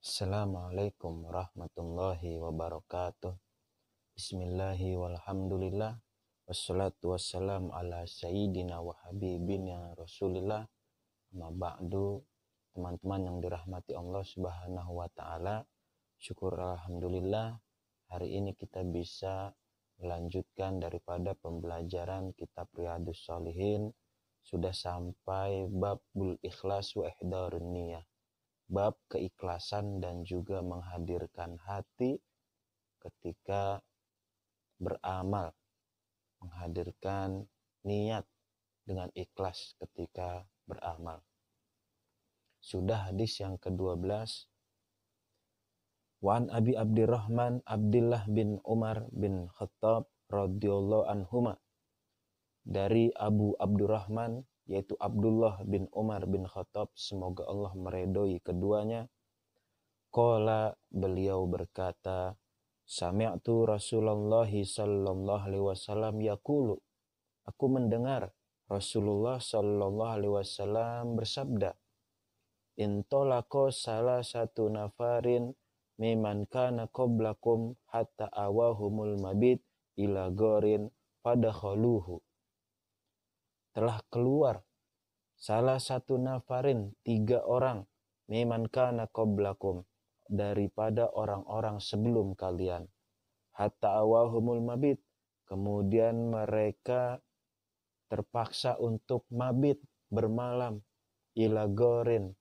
Assalamualaikum warahmatullahi wabarakatuh. Bismillahi walhamdulillah. Wassalatu wassalam ala sayyidina wa habibina rasulillah. Amma ba'du. Teman-teman yang dirahmati Allah subhanahu wa ta'ala, syukur alhamdulillah hari ini kita bisa melanjutkan daripada pembelajaran kitab Riyadhus Shalihin. Sudah sampai babul ikhlas wa ihdarun niyah, bab keikhlasan dan juga menghadirkan hati ketika beramal, menghadirkan niat dengan ikhlas ketika beramal. Sudah hadis yang ke-12. Wan Abi Abdurrahman Abdullah bin Umar bin Khattab radhiyallahu anhuma, dari Abu Abdurrahman yaitu Abdullah bin Umar bin Khattab, semoga Allah meridhoi keduanya. Qala, beliau berkata, sami'tu Rasulullah sallallahu alaihi wasallam yaqulu, aku mendengar Rasulullah sallallahu alaihi wasallam bersabda, intolaqo salah satu nafarin miman kana qablakum hatta awahumul mabit ila gharin fadakhaluhu. Telah keluar salah satu nafarin, 3 orang, miman kana qablakum, daripada orang-orang sebelum kalian, hatta awahumul mabit, kemudian mereka terpaksa untuk mabit, bermalam, ila gharin,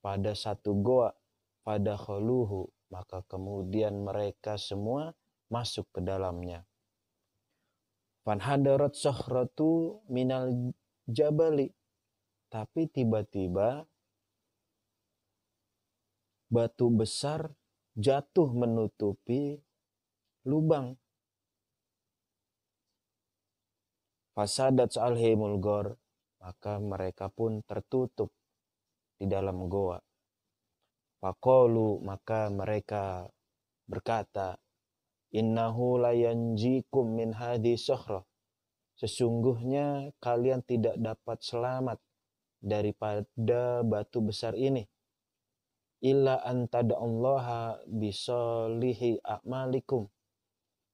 pada satu goa, fadakhaluhu, maka kemudian mereka semua masuk ke dalamnya. Fanhadarat sakhratu minal jabali, tapi tiba-tiba batu besar jatuh menutupi lubang. Fasadat alhimul ghor, maka mereka pun tertutup di dalam goa. Faqalu, maka mereka berkata, innahu layanjikum min hadhi sakhrah, sesungguhnya kalian tidak dapat selamat daripada batu besar ini, illa antada'allaha bisolihi a'malikum,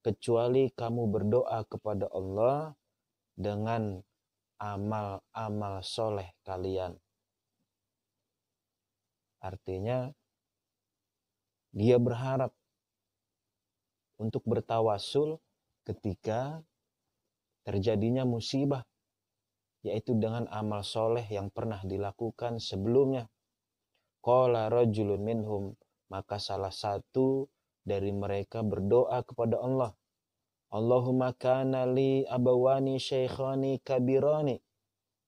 kecuali kamu berdoa kepada Allah dengan amal-amal soleh kalian. Artinya dia berharap untuk bertawasul ketika terjadinya musibah, yaitu dengan amal soleh yang pernah dilakukan sebelumnya. Qala rajulun minhum, maka salah satu dari mereka berdoa kepada Allah, Allahumma kana li abawani syaikhani kabirani,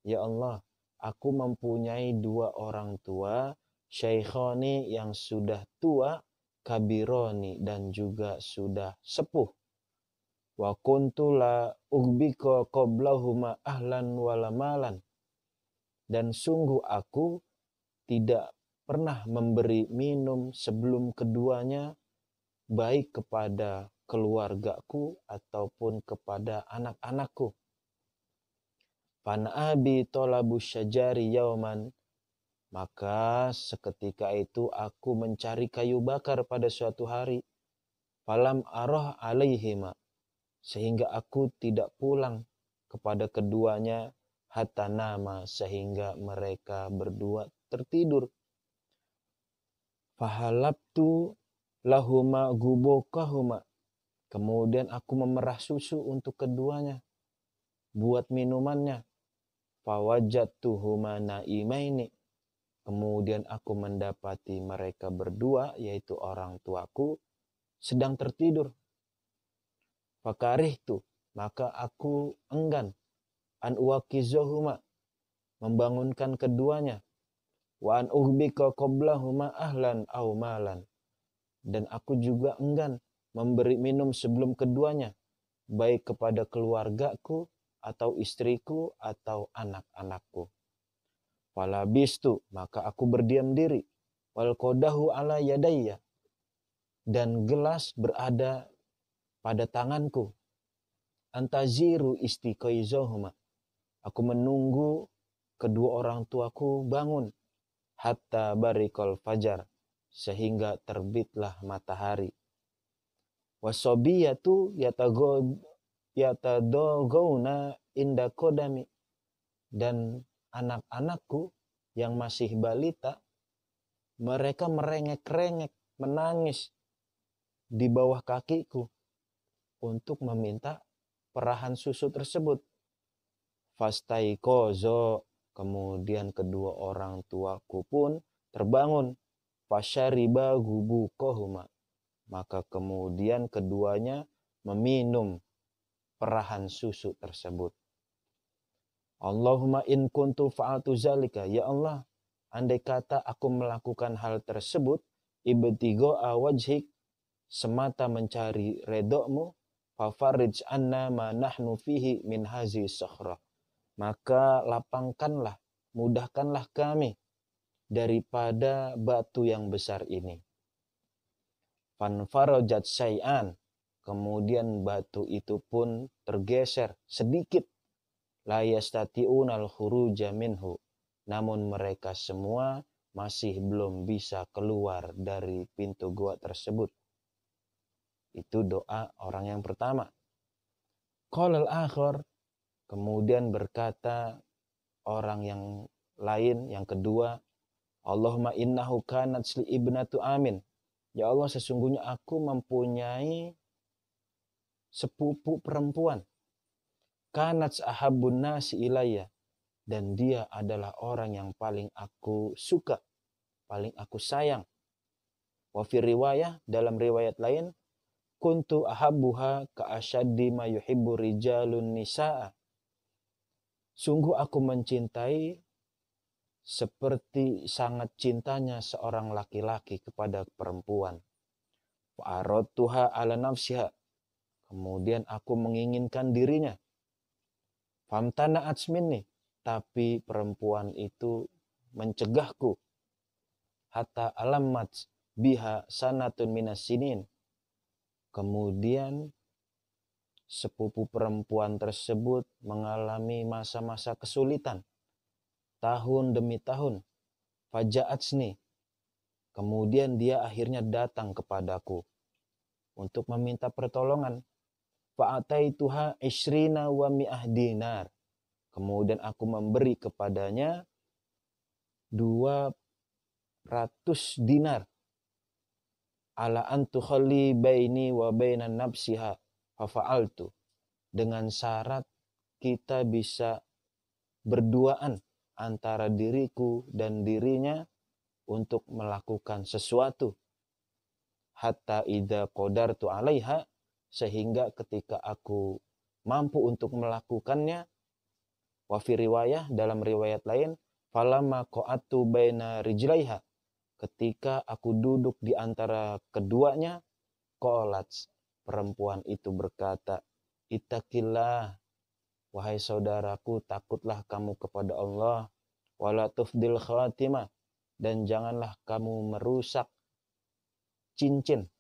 ya Allah, aku mempunyai 2 orang tua, syaikhani yang sudah tua, kabironi dan juga sudah sepuh. Wa kuntu la ughbika qablahuma ahlan wala malan, dan sungguh aku tidak pernah memberi minum sebelum keduanya, baik kepada keluargaku ataupun kepada anak-anakku. Fan'abi tolabu syajari yauman, maka seketika itu aku mencari kayu bakar pada suatu hari. Falam arah alaihima, sehingga aku tidak pulang kepada keduanya, hatta nama, sehingga mereka berdua tertidur. Fahalabtu lahuma gubokahuma, kemudian aku memerah susu untuk keduanya, buat minumannya. Fawajadtuhuma naimaini, kemudian aku mendapati mereka berdua, yaitu orang tuaku, sedang tertidur. Fakarihtu, maka aku enggan, an uwakizohuma, membangunkan keduanya, wa an ughbika qablahuma ahlan aw malan, dan aku juga enggan memberi minum sebelum keduanya, baik kepada keluargaku atau istriku atau anak-anakku. Falabistu, maka aku berdiam diri, wal qadahu ala yadayya, dan gelas berada pada tanganku, antaziru istiqaizahuma, aku menunggu kedua orang tuaku bangun, hatta barikal fajar, sehingga terbitlah matahari. Wasobiyatu yatadogawna inda kodami, dan anak-anakku yang masih balita, mereka merengek-rengek, menangis di bawah kakiku untuk meminta perahan susu tersebut. Fastaikozo, kemudian kedua orang tuaku pun terbangun. Fasyariba gubukohuma, maka kemudian keduanya meminum perahan susu tersebut. Allahumma in kuntu fa'altu zalika, ya Allah, andai kata aku melakukan hal tersebut, ibtigo awajhik, semata mencari redokmu, fafarij anna ma nahnu fihi min hazi sakhrah, maka lapangkanlah, mudahkanlah kami daripada batu yang besar ini. Fanfarajat syai'an, kemudian batu itu pun tergeser sedikit. La yastati'unal khuruja minhu, namun mereka semua masih belum bisa keluar dari pintu gua tersebut. Itu doa orang yang pertama. Qalal akhar, kemudian berkata orang yang lain, yang kedua, Allahumma innahu kanat li ibnatu amin, ya Allah, sesungguhnya aku mempunyai sepupu perempuan. Kanat ahabbun nasi ilayya, dan dia adalah orang yang paling aku suka, paling aku sayang. Wa fi riwayah, dalam riwayat lain, kuntu ahabbuha ka asyaddi ma yuhibbu rijalun nisaa, sungguh aku mencintai seperti sangat cintanya seorang laki-laki kepada perempuan. Wa aradtuha ala nafsiha, kemudian aku menginginkan dirinya. Famtana'at minni, tapi perempuan itu mencegahku. Hatta alamat biha sanatun minas sinin, kemudian sepupu perempuan tersebut mengalami masa-masa kesulitan tahun demi tahun. Faja'atsni, kemudian dia akhirnya datang kepadaku untuk meminta pertolongan. Fa'ataituha isrina wa mi'ah dinar, kemudian aku memberi kepadanya 200 dinar. Ala antu khalli baini wa bainan nafsiha fafa'altu, dengan syarat kita bisa berduaan antara diriku dan dirinya untuk melakukan sesuatu. Hatta idza qadartu 'alaiha, sehingga ketika aku mampu untuk melakukannya. Wa fi riwayah, dalam riwayat lain, falamma qa'atu baina rijlaiha, ketika aku duduk di antara keduanya, qalat, perempuan itu berkata, ittaqillah, wahai saudaraku, takutlah kamu kepada Allah, wala tufdil khatimah, dan janganlah kamu merusak cincin,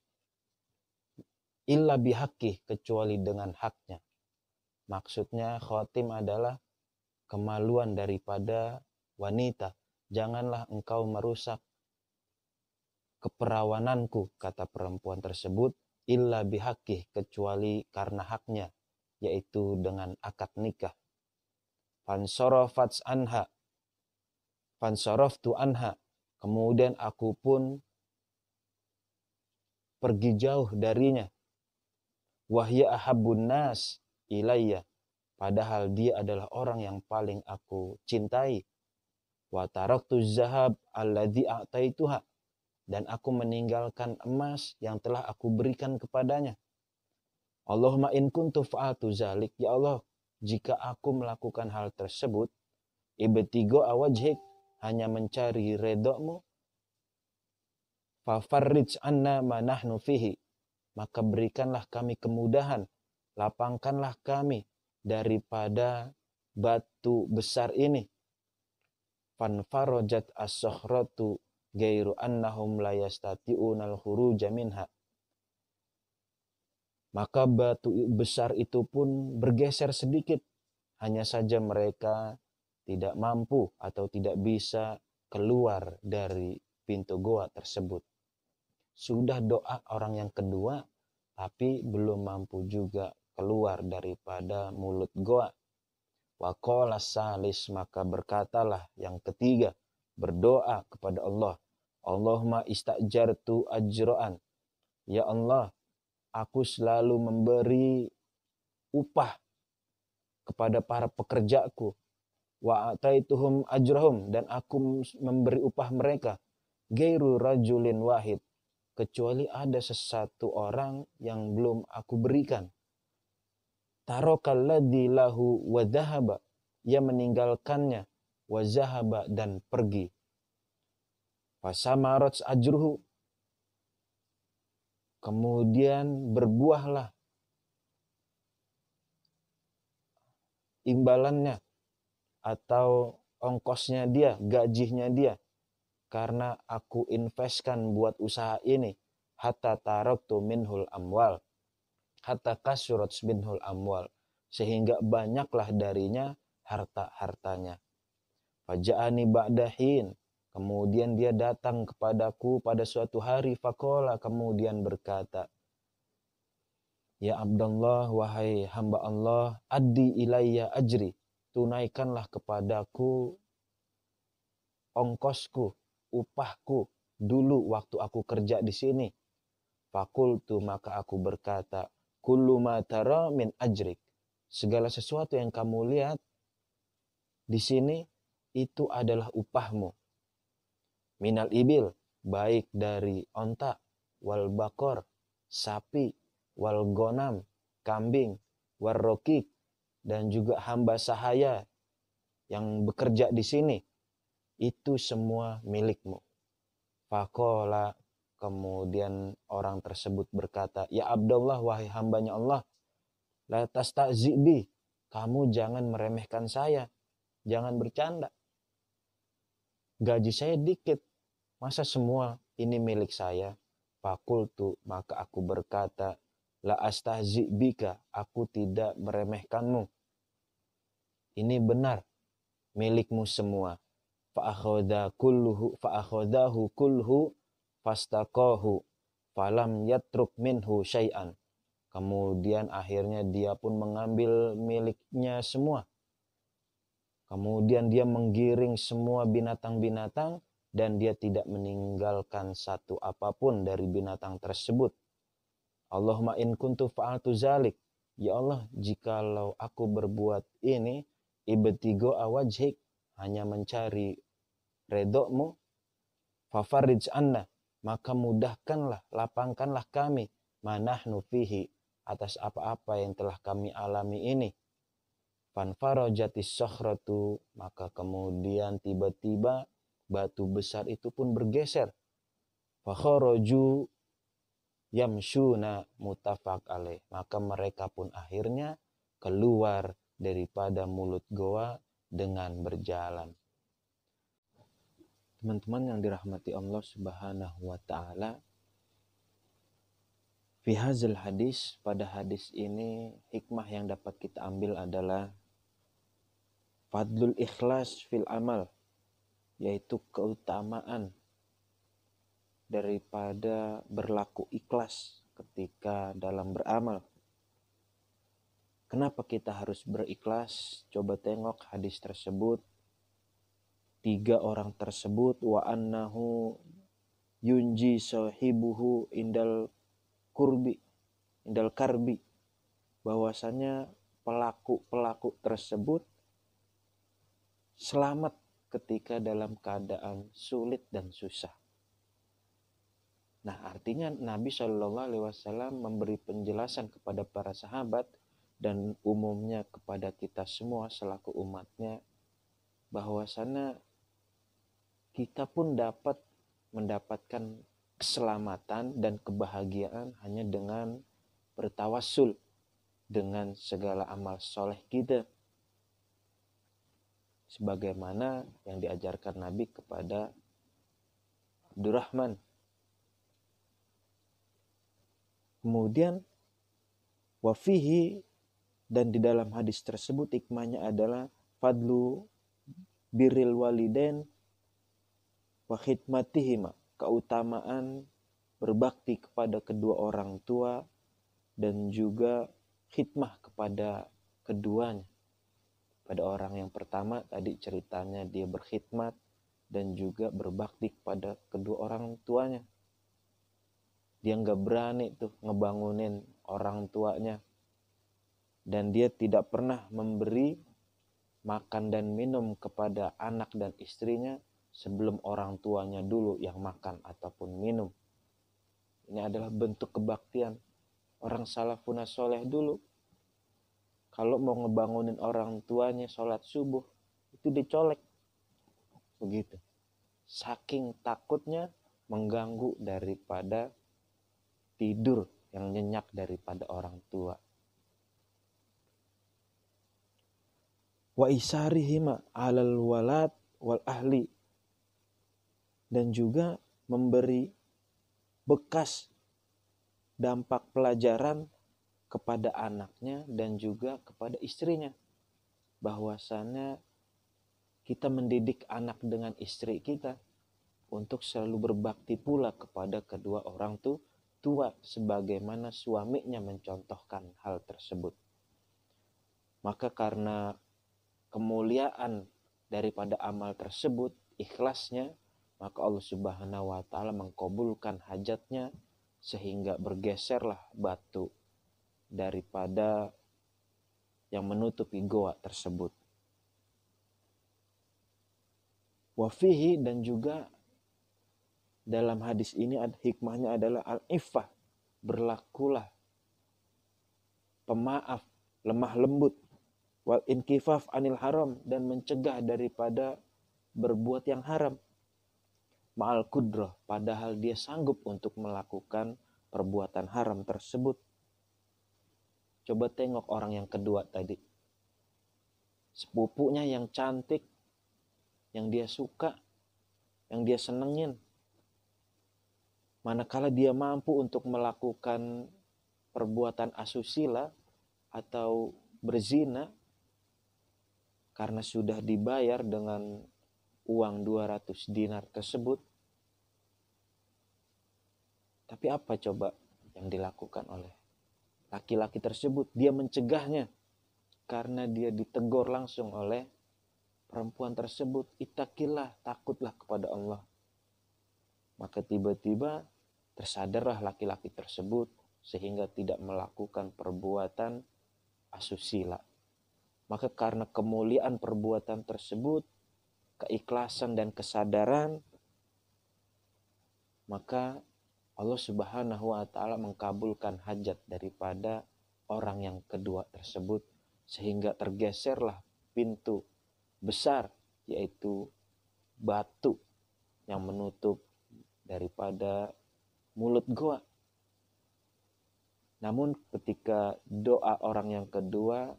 illa bihaqqih, kecuali dengan haknya. Maksudnya khatim adalah kemaluan daripada wanita. Janganlah engkau merusak keperawananku, kata perempuan tersebut, illa bihaqqih, kecuali karena haknya, yaitu dengan akad nikah. Fansoroftu anha, kemudian aku pun pergi jauh darinya. Wahya ahabbun nas ilayya, padahal dia adalah orang yang paling aku cintai. Wa taraktu zahab alladzi a'taituha, dan aku meninggalkan emas yang telah aku berikan kepadanya. Allahumma in kuntu fa'altu zalik, ya Allah, jika aku melakukan hal tersebut, ibtigo awajhik, hanya mencari redokmu, fafarrij anna ma nahnu fihi, maka berikanlah kami kemudahan, lapangkanlah kami daripada batu besar ini. Fanfarajat as-sakhratu gairu annahum la yastati'unal khuruja minha, maka batu besar itu pun bergeser sedikit, hanya saja mereka tidak mampu atau tidak bisa keluar dari pintu goa tersebut. sudah doa orang yang kedua, tapi belum mampu juga keluar daripada mulut goa. Wa qala salis, maka berkatalah yang ketiga, berdoa kepada Allah. Allahumma istajartu ajra'an. Ya Allah, aku selalu memberi upah kepada para pekerjaku. Wa ataituhum ajrahum, dan aku memberi upah mereka. Gairu rajulin wahid, kecuali ada sesuatu orang yang belum aku berikan. Tarokal ladzi lahu wa dhahaba, ia meninggalkannya, wa zahaba, dan pergi. Fasamarat ajruhu, kemudian berbuahlah imbalannya atau ongkosnya dia, gajinya dia, karena aku investkan buat usaha ini. Hatta taraktu minhul amwal, hatta kasurat minhul amwal, sehingga banyaklah darinya harta-hartanya. Faja'ani ba'dahin, kemudian dia datang kepadaku pada suatu hari. Faqala, kemudian berkata, ya Abdullah, wahai hamba Allah, addi ilayya ajri, tunaikanlah kepadaku ongkosku, upahku dulu waktu aku kerja di sini. Fakultu, maka aku berkata, kullu ma tara min ajrik, segala sesuatu yang kamu lihat di sini itu adalah upahmu. Minal ibil, baik dari onta, wal bakor, sapi, wal gonam, kambing, wal rokik, dan juga hamba sahaya yang bekerja di sini, itu semua milikmu. Faqala, kemudian orang tersebut berkata, ya Abdullah, wahai hambanya Allah, la tasta'zibi, kamu jangan meremehkan saya, jangan bercanda. Gaji saya dikit, masa semua ini milik saya? Fakultu, maka aku berkata, la astahzibika, aku tidak meremehkanmu. Ini benar, milikmu semua. Fa'akhodahu kulhu fastaqahu falam yatruk minhu syai'an. Kemudian akhirnya dia pun mengambil miliknya semua. Kemudian dia menggiring semua binatang-binatang dan dia tidak meninggalkan satu apapun dari binatang tersebut. Allahumma in kuntu fa'altu zalik. Ya Allah, jikalau aku berbuat ini, ibtigo awajhik, hanya mencari redokmu, fafarij anna, maka mudahkanlah, lapangkanlah kami, manahnu fihi, atas apa-apa yang telah kami alami ini. Fanfarajatis sakhratu, maka kemudian tiba-tiba batu besar itu pun bergeser. Fakharaju yamshuna mutafaq alaih, maka mereka pun akhirnya keluar daripada mulut goa dengan berjalan. Teman-teman yang dirahmati Allah Subhanahu wa taala, fi hadzal hadis, pada hadis ini hikmah yang dapat kita ambil adalah fadlul ikhlas fil amal, yaitu keutamaan daripada berlaku ikhlas ketika dalam beramal. Kenapa kita harus berikhlas? Coba tengok hadis tersebut. 3 orang tersebut, wa annahu yunji sahibuhu indal karbi, bahwasanya pelaku tersebut selamat ketika dalam keadaan sulit dan susah. Nah, artinya Nabi SAW memberi penjelasan kepada para sahabat dan umumnya kepada kita semua selaku umatnya, bahwasanya kita pun dapat mendapatkan keselamatan dan kebahagiaan hanya dengan bertawassul dengan segala amal soleh kita, sebagaimana yang diajarkan Nabi kepada Abdurrahman. Kemudian wafihi, dan di dalam hadis tersebut hikmahnya adalah fadlu birril walidain wa khidmatihima, keutamaan berbakti kepada kedua orang tua, dan juga khidmah kepada keduanya. Pada orang yang pertama tadi ceritanya dia berkhidmat dan juga berbakti kepada kedua orang tuanya. Dia nggak berani tuh ngebangunin orang tuanya. Dan dia tidak pernah memberi makan dan minum kepada anak dan istrinya sebelum orang tuanya dulu yang makan ataupun minum. Ini adalah bentuk kebaktian. Orang salafun soleh dulu, kalau mau ngebangunin orang tuanya sholat subuh, itu dicolek. Begitu. Saking takutnya mengganggu daripada tidur yang nyenyak daripada orang tua. Wa isarihima alal walad wal ahli, dan juga memberi bekas dampak pelajaran kepada anaknya dan juga kepada istrinya, bahwasannya kita mendidik anak dengan istri kita untuk selalu berbakti pula kepada kedua orang tua sebagaimana suaminya mencontohkan hal tersebut. Maka karena kemuliaan daripada amal tersebut, ikhlasnya, maka Allah Subhanahu wa taala mengkabulkan hajatnya sehingga bergeserlah batu daripada yang menutupi goa tersebut. Wafihi, dan juga dalam hadis ini hikmahnya adalah al-iffah, berlakulah pemaaf, lemah lembut, wal inkifaf anil haram, dan mencegah daripada berbuat yang haram, ma'al kudrah, padahal dia sanggup untuk melakukan perbuatan haram tersebut. Coba tengok orang yang kedua tadi, sepupunya yang cantik, yang dia suka, yang dia senengin, manakala dia mampu untuk melakukan perbuatan asusila atau berzina, karena sudah dibayar dengan uang 200 dinar tersebut. Tapi apa coba yang dilakukan oleh laki-laki tersebut? Dia mencegahnya karena dia ditegur langsung oleh perempuan tersebut. Ittaqillah, takutlah kepada Allah. Maka tiba-tiba tersadarlah laki-laki tersebut sehingga tidak melakukan perbuatan asusila. Maka karena kemuliaan perbuatan tersebut, keikhlasan dan kesadaran, maka Allah Subhanahu wa taala mengkabulkan hajat daripada orang yang kedua tersebut sehingga tergeserlah pintu besar, yaitu batu yang menutup daripada mulut goa. Namun ketika doa orang yang kedua,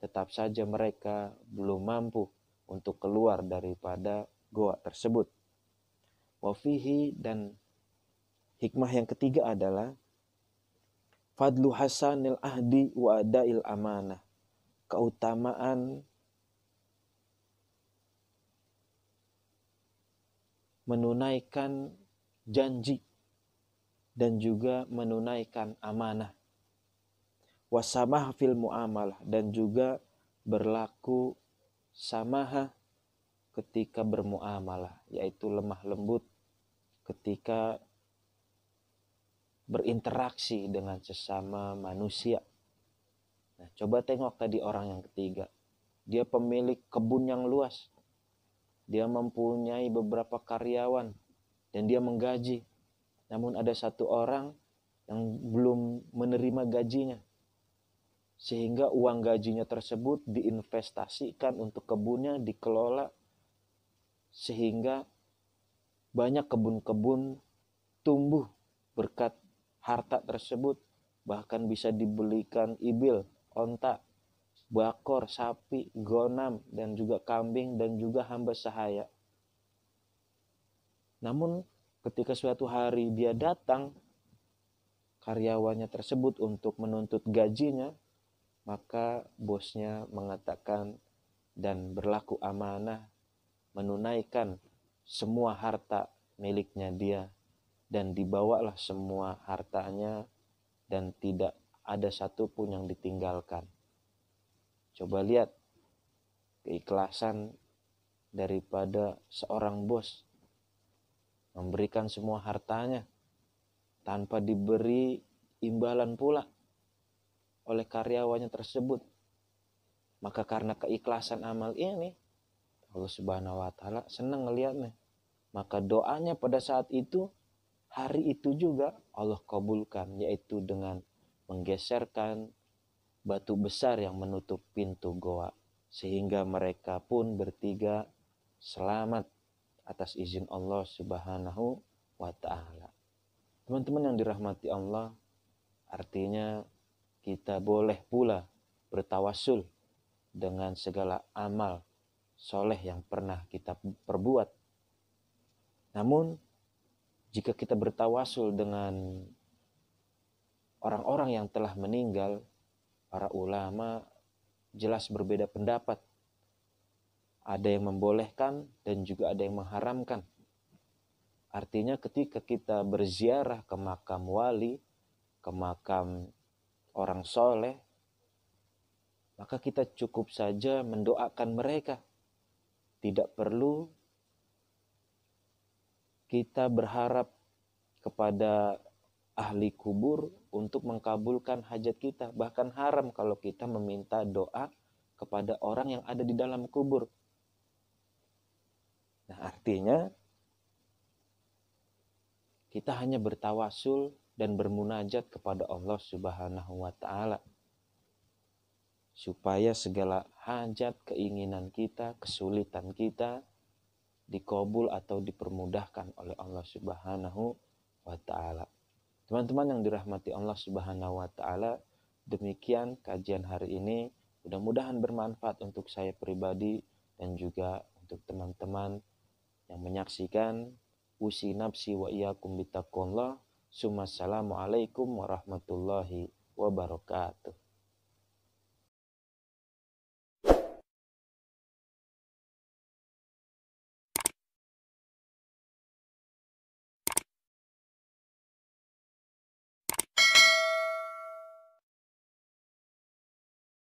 tetap saja mereka belum mampu untuk keluar daripada goa tersebut. Wafihi, dan hikmah yang ketiga adalah fadlu hasanil ahdi wa adail amanah, keutamaan menunaikan janji dan juga menunaikan amanah. Wasamah fil muamalah, dan juga berlaku samah ketika bermuamalah, yaitu lemah lembut ketika berinteraksi dengan sesama manusia. Nah, coba tengok tadi orang yang ketiga. Dia pemilik kebun yang luas. Dia mempunyai beberapa karyawan dan dia menggaji. Namun ada satu orang yang belum menerima gajinya. Sehingga uang gajinya tersebut diinvestasikan untuk kebunnya, dikelola. Sehingga banyak kebun-kebun tumbuh berkat harta tersebut. Bahkan bisa dibelikan ibil, onta, bakor, sapi, gonam, dan juga kambing, dan juga hamba sahaya. Namun ketika suatu hari dia datang, karyawannya tersebut untuk menuntut gajinya, maka bosnya mengatakan dan berlaku amanah menunaikan semua harta miliknya dia dan dibawalah semua hartanya dan tidak ada satupun yang ditinggalkan. Coba lihat keikhlasan daripada seorang bos memberikan semua hartanya tanpa diberi imbalan pula oleh karyawannya tersebut. Maka karena keikhlasan amal ini, Allah Subhanahu wa taala senang ngelihatnya. Maka doanya pada saat itu, hari itu juga Allah kabulkan, yaitu dengan menggeserkan batu besar yang menutup pintu goa, sehingga mereka pun bertiga selamat atas izin Allah Subhanahu wa taala. Teman-teman yang dirahmati Allah, artinya kita boleh pula bertawasul dengan segala amal soleh yang pernah kita perbuat. Namun, jika kita bertawasul dengan orang-orang yang telah meninggal, para ulama jelas berbeda pendapat. Ada yang membolehkan dan juga ada yang mengharamkan. Artinya ketika kita berziarah ke makam wali, ke makam orang soleh, maka kita cukup saja mendoakan mereka. Tidak perlu kita berharap kepada ahli kubur untuk mengkabulkan hajat kita. Bahkan haram kalau kita meminta doa kepada orang yang ada di dalam kubur. Nah, artinya kita hanya bertawasul dan bermunajat kepada Allah Subhanahu wa taala supaya segala hajat, keinginan kita, kesulitan kita dikabul atau dipermudahkan oleh Allah Subhanahu wa taala. Teman-teman yang dirahmati Allah Subhanahu wa taala, demikian kajian hari ini. Mudah-mudahan bermanfaat untuk saya pribadi dan juga untuk teman-teman yang menyaksikan. Usi nafsi wa iyyakum bittaqullah. Assalamualaikum warahmatullahi wabarakatuh.